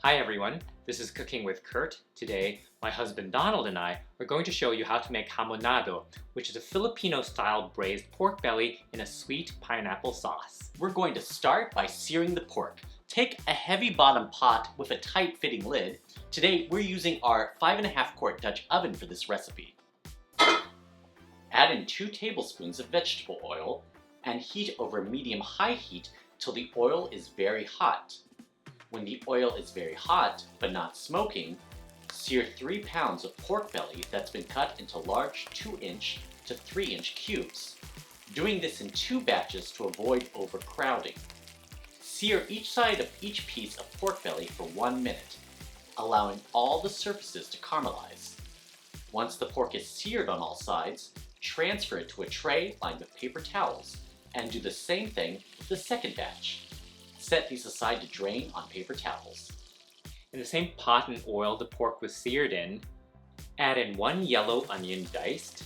Hi everyone, this is Cooking with Kurt. Today, my husband Donald and I are going to show you how to make hamonado, which is a Filipino-style braised pork belly in a sweet pineapple sauce. We're going to start by searing the pork. Take a heavy bottom pot with a tight-fitting lid. Today, we're using our 5.5 quart Dutch oven for this recipe. Add in 2 tablespoons of vegetable oil and heat over medium-high heat till the oil is very hot. When the oil is very hot, but not smoking, sear 3 pounds of pork belly that's been cut into large 2-inch to 3-inch cubes. Doing this in 2 batches to avoid overcrowding. Sear each side of each piece of pork belly for 1 minute, allowing all the surfaces to caramelize. Once the pork is seared on all sides, transfer it to a tray lined with paper towels, and do the same thing with the second batch. Set these aside to drain on paper towels. In the same pot and oil the pork was seared in, add in 1 yellow onion diced,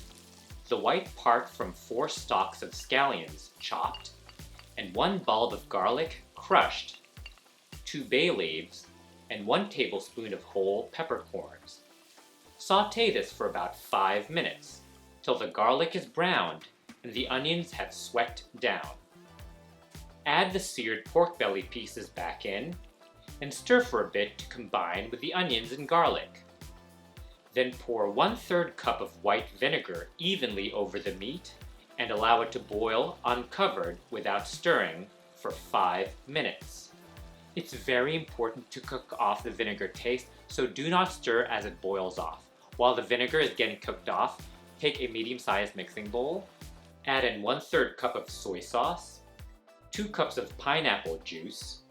the white part from 4 stalks of scallions chopped, and 1 bulb of garlic crushed, 2 bay leaves, and 1 tablespoon of whole peppercorns. Sauté this for about 5 minutes, till the garlic is browned and the onions have sweat down. Add the seared pork belly pieces back in, and stir for a bit to combine with the onions and garlic. Then pour 1/3 cup of white vinegar evenly over the meat, and allow it to boil uncovered without stirring for 5 minutes. It's very important to cook off the vinegar taste, so do not stir as it boils off. While the vinegar is getting cooked off, take a medium-sized mixing bowl, add in 1/3 cup of soy sauce, 2 cups of pineapple juice,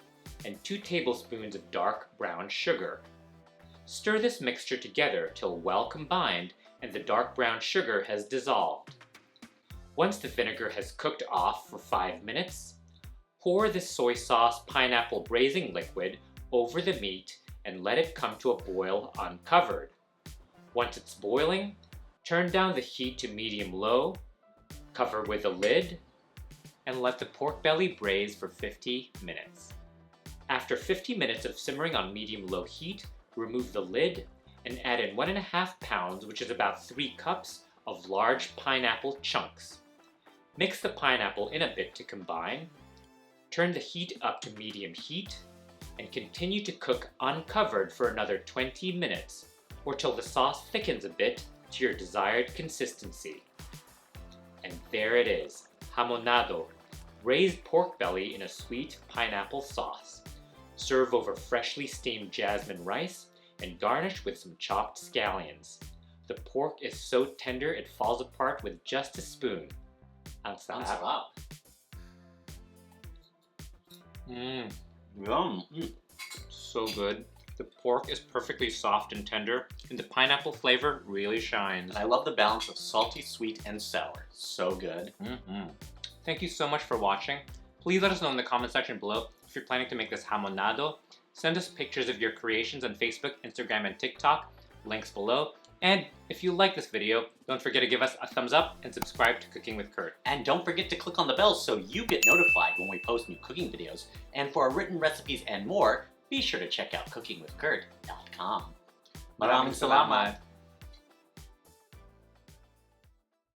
and 2 tablespoons of dark brown sugar. Stir this mixture together till well combined and the dark brown sugar has dissolved. Once the vinegar has cooked off for 5 minutes, pour the soy sauce pineapple braising liquid over the meat and let it come to a boil uncovered. Once it's boiling, turn down the heat to medium-low, cover with a lid, and let the pork belly braise for 50 minutes. After 50 minutes of simmering on medium-low heat, remove the lid and add in 1.5 pounds, which is about 3 cups, of large pineapple chunks. Mix the pineapple in a bit to combine. Turn the heat up to medium heat and continue to cook uncovered for another 20 minutes or till the sauce thickens a bit to your desired consistency. And there it is, hamonado, braised pork belly in a sweet pineapple sauce. Serve over freshly steamed jasmine rice and garnish with some chopped scallions. The pork is so tender it falls apart with just a spoon. Ang sarap. Yum. So good. The pork is perfectly soft and tender, and the pineapple flavor really shines. And I love the balance of salty, sweet, and sour. So good. Thank you so much for watching. Please let us know in the comment section below if you're planning to make this hamonado. Send us pictures of your creations on Facebook, Instagram, and TikTok. Links below. And if you like this video, don't forget to give us a thumbs up and subscribe to Cooking with Kurt. And don't forget to click on the bell so you get notified when we post new cooking videos. And for our written recipes and more, be sure to check out cookingwithkurt.com. Maraming salamat!